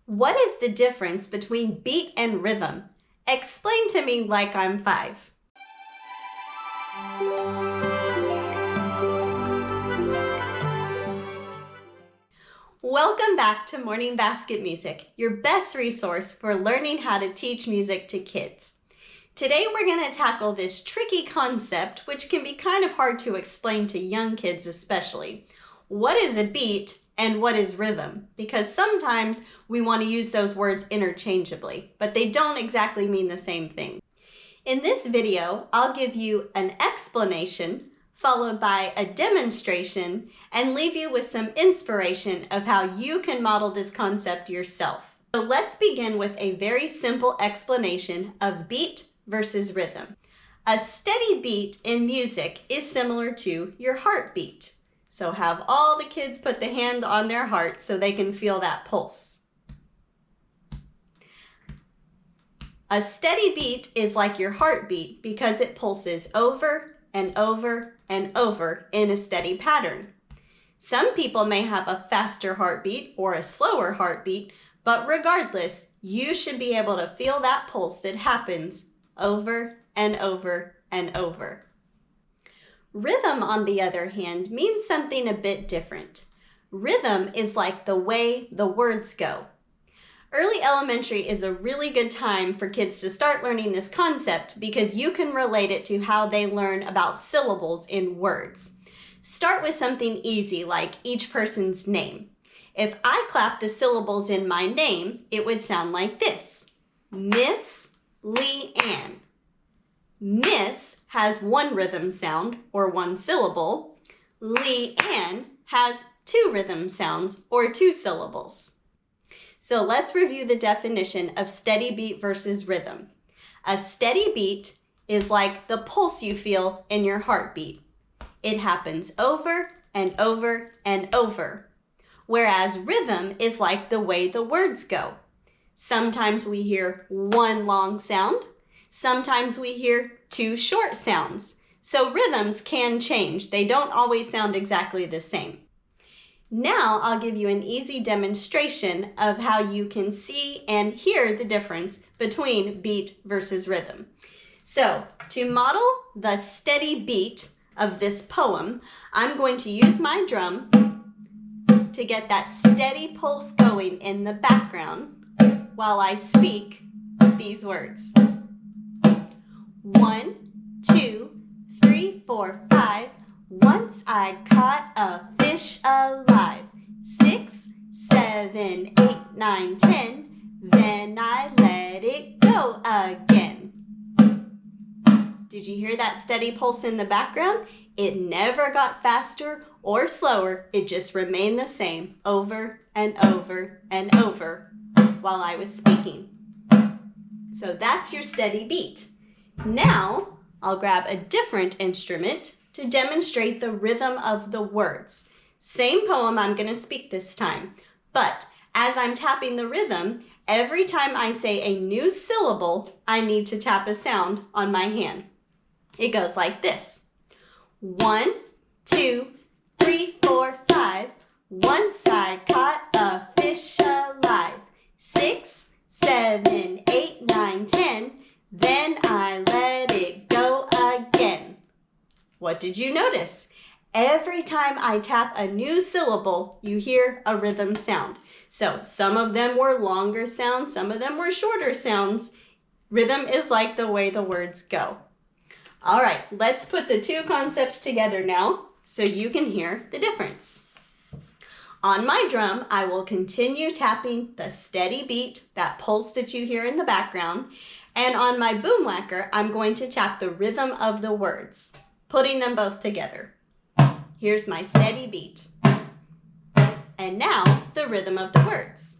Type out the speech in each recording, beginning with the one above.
What is the difference between beat and rhythm? Explain to me like I'm 5. Welcome back to Morning Basket Music, your best resource for learning how to teach music to kids. Today we're going to tackle this tricky concept, which can be kind of hard to explain to young kids especially. What is a beat and what is rhythm? Because sometimes we want to use those words interchangeably, but they don't exactly mean the same thing. In this video, I'll give you an explanation followed by a demonstration and leave you with some inspiration of how you can model this concept yourself. So let's begin with a very simple explanation of beat versus rhythm. A steady beat in music is similar to your heartbeat. So have all the kids put the hand on their heart so they can feel that pulse. A steady beat is like your heartbeat because it pulses over and over and over in a steady pattern. Some people may have a faster heartbeat or a slower heartbeat, but regardless, you should be able to feel that pulse that happens over and over and over. Rhythm, on the other hand, means something a bit different. Rhythm is like the way the words go. Early elementary is a really good time for kids to start learning this concept because you can relate it to how they learn about syllables in words. Start with something easy like each person's name. If I clap the syllables in my name, it would sound like this. Miss Leanne. Miss has one rhythm sound, or one syllable. Leanne has 2 rhythm sounds, or 2 syllables. So let's review the definition of steady beat versus rhythm. A steady beat is like the pulse you feel in your heartbeat. It happens over and over and over. Whereas rhythm is like the way the words go. Sometimes we hear one long sound. Sometimes we hear 2 short sounds. So rhythms can change. They don't always sound exactly the same. Now I'll give you an easy demonstration of how you can see and hear the difference between beat versus rhythm. So to model the steady beat of this poem, I'm going to use my drum to get that steady pulse going in the background while I speak these words. 1, 2, 3, 4, 5. Once I caught a fish alive. 6, 7, 8, 9, 10. Then I let it go again. Did you hear that steady pulse in the background? It never got faster or slower. It just remained the same over and over and over while I was speaking. So that's your steady beat. Now I'll grab a different instrument to demonstrate the rhythm of the words. Same poem I'm going to speak this time, but as I'm tapping the rhythm, every time I say a new syllable, I need to tap a sound on my hand. It goes like this. 1, 2, 3, 4, 5. Once I caught a fish alive. 6, 7, 8, 9, 10. Then I let it go again. What did you notice? Every time I tap a new syllable, you hear a rhythm sound. So some of them were longer sounds, some of them were shorter sounds. Rhythm is like the way the words go. All right, let's put the 2 concepts together now so you can hear the difference. On my drum, I will continue tapping the steady beat, that pulse that you hear in the background. And on my boom whacker, I'm going to tap the rhythm of the words, putting them both together. Here's my steady beat. And now the rhythm of the words.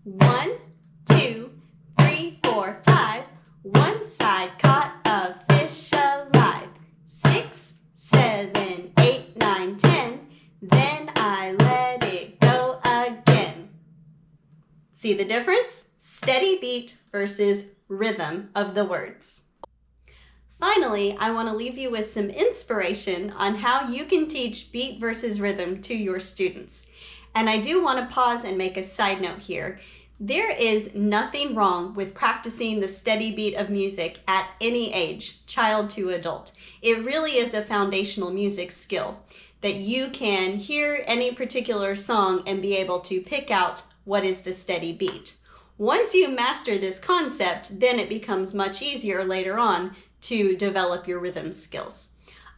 1, 2, 3, 4, 5. Once I caught a fish alive. 6, 7, 8, 9, 10. Then I let it go again. See the difference? Steady beat versus rhythm of the words. Finally, I want to leave you with some inspiration on how you can teach beat versus rhythm to your students. And I do want to pause and make a side note here. There is nothing wrong with practicing the steady beat of music at any age, child to adult. It really is a foundational music skill that you can hear any particular song and be able to pick out what is the steady beat. Once you master this concept, then it becomes much easier later on to develop your rhythm skills.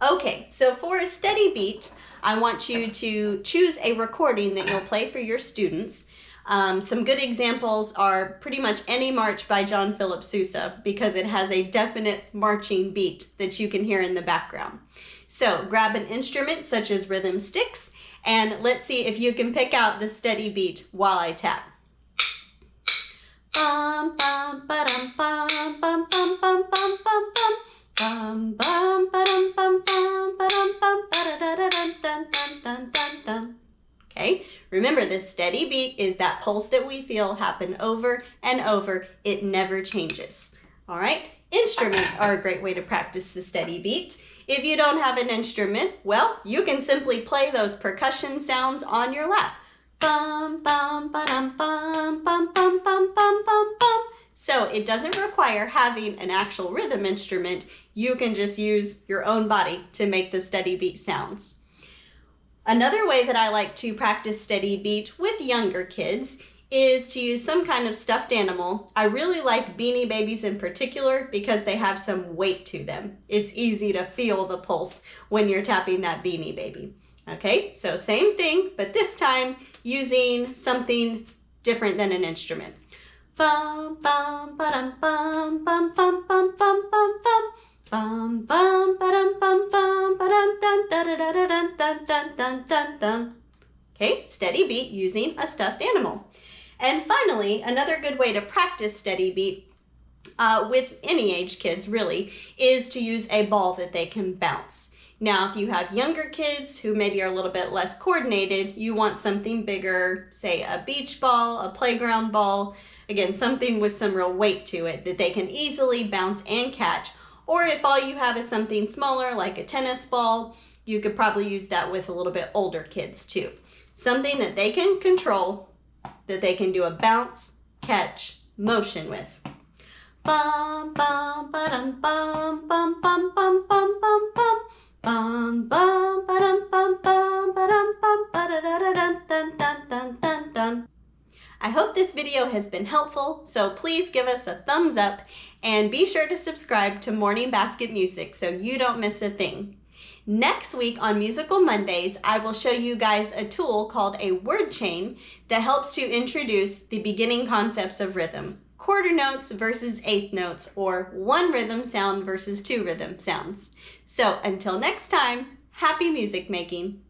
Okay, so for a steady beat, I want you to choose a recording that you'll play for your students. Some good examples are pretty much any march by John Philip Sousa because it has a definite marching beat that you can hear in the background. So grab an instrument such as rhythm sticks and let's see if you can pick out the steady beat while I tap. Bum bum ba-dum bum bum bum bum bum bum bum bum bum ba-dum bum bum ba-dum bum ba-da-da-da-dun dun dun dun dun dun. Okay, remember this steady beat is that pulse that we feel happen over and over. It never changes. All right, instruments are a great way to practice the steady beat. If you don't have an instrument, well, you can simply play those percussion sounds on your lap. Bum bum ba-dum bum bum bum bum bum bum bum. So it doesn't require having an actual rhythm instrument. You can just use your own body to make the steady beat sounds. Another way that I like to practice steady beat with younger kids is to use some kind of stuffed animal. I really like Beanie Babies in particular because they have some weight to them. It's easy to feel the pulse when you're tapping that Beanie Baby. Okay, so same thing, but this time using something different than an instrument. Bum bum ba-dum bum bum bum bum bum bum bum bum bum ba-dum bum bum ba-dum dun da da da da dun dun dun dun dun dun. Okay, steady beat using a stuffed animal. And finally, another good way to practice steady beat with any age kids really is to use a ball that they can bounce. Now, if you have younger kids who maybe are a little bit less coordinated, you want something bigger, say a beach ball, a playground ball, again, something with some real weight to it that they can easily bounce and catch. Or if all you have is something smaller like a tennis ball, you could probably use that with a little bit older kids too. Something that they can control, that they can do a bounce, catch, motion with. Bum bum ba-dum bum bum bum bum bum bum bum. Bum bum ba-dum bum bum ba-dum bum ba-da-da-da-dun dun dun dun dun dun. I hope this video has been helpful, so please give us a thumbs up and be sure to subscribe to Morning Basket Music so you don't miss a thing. Next week on Musical Mondays, I will show you guys a tool called a word chain that helps to introduce the beginning concepts of rhythm. Quarter notes versus eighth notes, or one rhythm sound versus two rhythm sounds. So until next time, happy music making.